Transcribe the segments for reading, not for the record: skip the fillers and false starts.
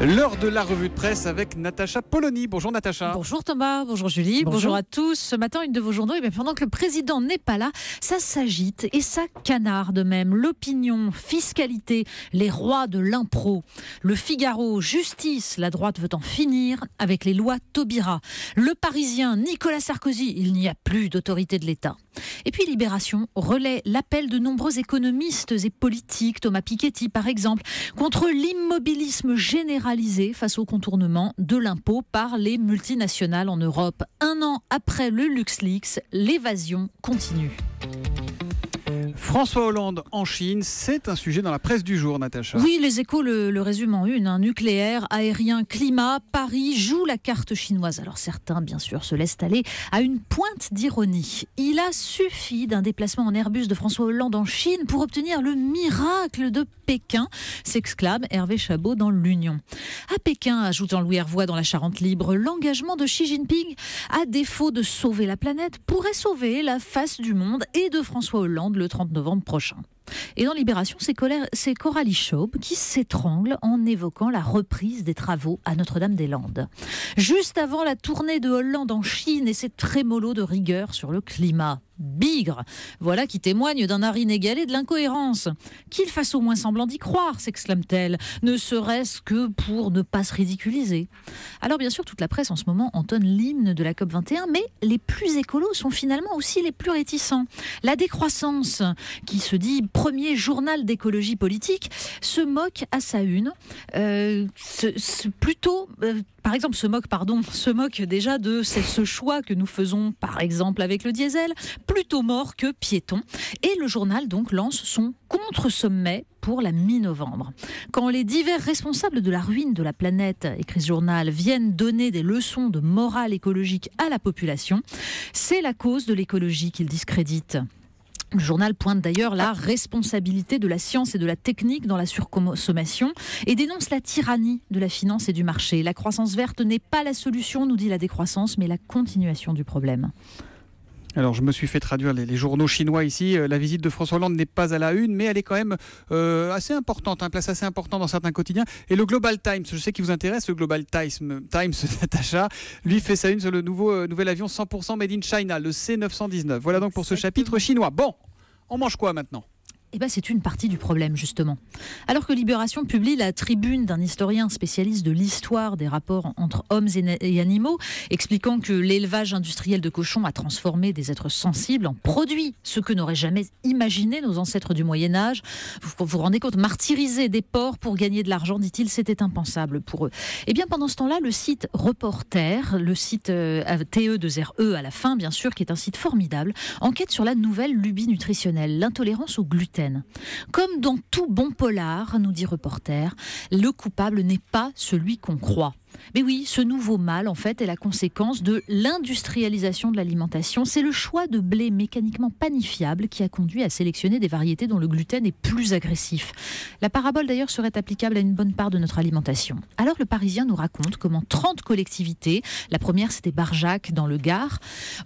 L'heure de la revue de presse avec Natacha Polony. Bonjour Natacha. Bonjour Thomas, bonjour Julie, bonjour à tous. Ce matin, une de vos journaux, pendant que le président n'est pas là, ça s'agite et ça canarde même. L'opinion, fiscalité, les rois de l'impro. Le Figaro, justice, la droite veut en finir avec les lois Taubira. Le Parisien, Nicolas Sarkozy, il n'y a plus d'autorité de l'État. Et puis Libération relaie l'appel de nombreux économistes et politiques, Thomas Piketty par exemple, contre l'immobilisme généralisé face au contournement de l'impôt par les multinationales en Europe. Un an après le LuxLeaks, l'évasion continue. François Hollande en Chine, c'est un sujet dans la presse du jour, Natacha. Oui, les Échos le résument en une. Nucléaire, aérien, climat, Paris joue la carte chinoise. Alors certains, bien sûr, se laissent aller à une pointe d'ironie. Il a suffi d'un déplacement en Airbus de François Hollande en Chine pour obtenir le miracle de Pékin, s'exclame Hervé Chabot dans l'Union. À Pékin, ajoute Jean-Louis Hervois dans la Charente Libre, l'engagement de Xi Jinping, à défaut de sauver la planète, pourrait sauver la face du monde et de François Hollande le 30 novembre prochain. Et dans Libération, c'est Coralie Chaube qui s'étrangle en évoquant la reprise des travaux à Notre-Dame-des-Landes. Juste avant la tournée de Hollande en Chine et ses trémolos de rigueur sur le climat. Bigre, voilà qui témoigne d'un art inégalé de l'incohérence. Qu'il fasse au moins semblant d'y croire, s'exclame-t-elle, ne serait-ce que pour ne pas se ridiculiser. Alors bien sûr, toute la presse en ce moment entonne l'hymne de la COP21, mais les plus écolos sont finalement aussi les plus réticents. La décroissance, qui se dit premier journal d'écologie politique, se moque à sa une, se moque déjà de ce choix que nous faisons, par exemple avec le diesel, plutôt mort que piéton. Et le journal donc lance son contre-sommet pour la mi-novembre. Quand les divers responsables de la ruine de la planète, écrit ce journal, viennent donner des leçons de morale écologique à la population, c'est la cause de l'écologie qu'ils discréditent. Le journal pointe d'ailleurs la responsabilité de la science et de la technique dans la surconsommation et dénonce la tyrannie de la finance et du marché. La croissance verte n'est pas la solution, nous dit la décroissance, mais la continuation du problème. Alors, je me suis fait traduire les journaux chinois ici. La visite de François Hollande n'est pas à la une, mais elle est quand même assez importante, place assez importante dans certains quotidiens. Et le Global Times, je sais qu'il vous intéresse, le Global Times Natacha, lui fait sa une sur le nouvel avion 100% made in China, le C919. Voilà donc pour ce chapitre chinois. Bon, on mange quoi maintenant ? C'est une partie du problème, justement. Alors que Libération publie la tribune d'un historien spécialiste de l'histoire des rapports entre hommes et animaux, expliquant que l'élevage industriel de cochons a transformé des êtres sensibles en produits, ce que n'auraient jamais imaginé nos ancêtres du Moyen-Âge. Vous vous rendez compte, martyriser des porcs pour gagner de l'argent, dit-il, c'était impensable pour eux. Pendant ce temps-là, le site Reporter, le site TE2RE à la fin, bien sûr, qui est un site formidable, enquête sur la nouvelle lubie nutritionnelle, l'intolérance au gluten. Comme dans tout bon polar, nous dit Reporter, le coupable n'est pas celui qu'on croit. Mais oui, ce nouveau mal, en fait, est la conséquence de l'industrialisation de l'alimentation. C'est le choix de blé mécaniquement panifiable qui a conduit à sélectionner des variétés dont le gluten est plus agressif. La parabole, d'ailleurs, serait applicable à une bonne part de notre alimentation. Alors, le Parisien nous raconte comment 30 collectivités, la première c'était Barjac dans le Gard,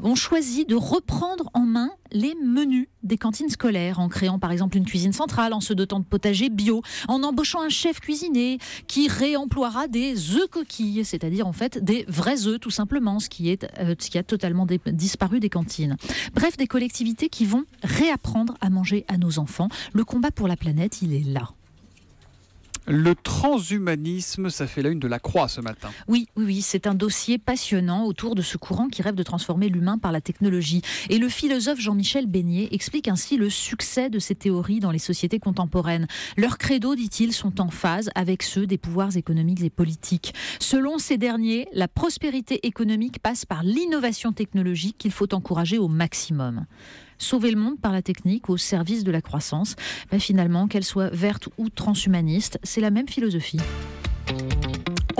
ont choisi de reprendre en main les menus des cantines scolaires, en créant par exemple une cuisine centrale, en se dotant de potagers bio, en embauchant un chef cuisinier qui réemploiera des œufs coquilles, c'est-à-dire en fait des vrais œufs tout simplement, ce qui a totalement disparu des cantines. Bref, des collectivités qui vont réapprendre à manger à nos enfants. Le combat pour la planète, il est là. Le transhumanisme, ça fait la une de la Croix ce matin. Oui, c'est un dossier passionnant autour de ce courant qui rêve de transformer l'humain par la technologie. Et le philosophe Jean-Michel Beignet explique ainsi le succès de ces théories dans les sociétés contemporaines. Leurs credos, dit-il, sont en phase avec ceux des pouvoirs économiques et politiques. Selon ces derniers, la prospérité économique passe par l'innovation technologique qu'il faut encourager au maximum. Sauver le monde par la technique au service de la croissance. Finalement, qu'elle soit verte ou transhumaniste, c'est la même philosophie.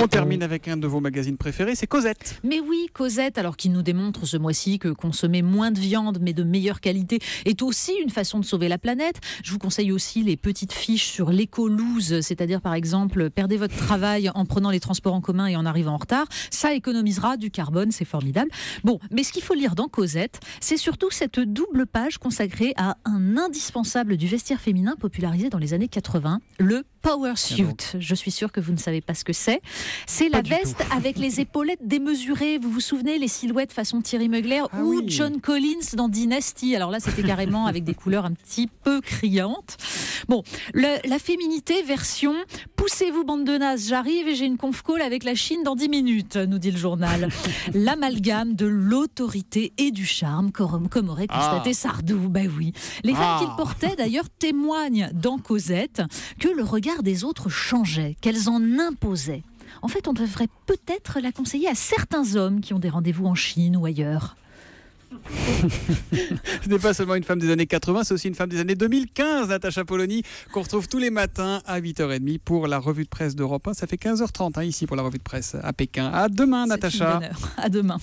On termine avec un de vos magazines préférés, c'est Cosette. Mais oui, Cosette, alors qu'il nous démontre ce mois-ci que consommer moins de viande mais de meilleure qualité est aussi une façon de sauver la planète. Je vous conseille aussi les petites fiches sur l'écoloose, c'est-à-dire par exemple, perdez votre travail en prenant les transports en commun et en arrivant en retard. Ça économisera du carbone, c'est formidable. Bon, mais ce qu'il faut lire dans Cosette, c'est surtout cette double page consacrée à un indispensable du vestiaire féminin popularisé dans les années 80, le Power Suit. Je suis sûre que vous ne savez pas ce que c'est. C'est la veste avec les épaulettes démesurées. Vous vous souvenez, les silhouettes façon Thierry Mugler ou John Collins dans Dynasty. Alors là, c'était carrément avec des couleurs un petit peu criantes. Bon, la féminité version « Poussez-vous bande de nazes, j'arrive et j'ai une conf call avec la Chine dans 10 minutes », nous dit le journal. L'amalgame de l'autorité et du charme, comme aurait constaté Sardou. Ben oui. Les femmes qu'il portait d'ailleurs témoignent dans Cosette que le regard des autres changeait, qu'elles en imposaient. En fait, on devrait peut-être la conseiller à certains hommes qui ont des rendez-vous en Chine ou ailleurs. Ce n'est pas seulement une femme des années 80, c'est aussi une femme des années 2015, Natacha Polony, qu'on retrouve tous les matins à 8h30 pour la revue de presse d'Europe 1. Ça fait 15h30 ici pour la revue de presse à Pékin. À demain, Natacha. À demain.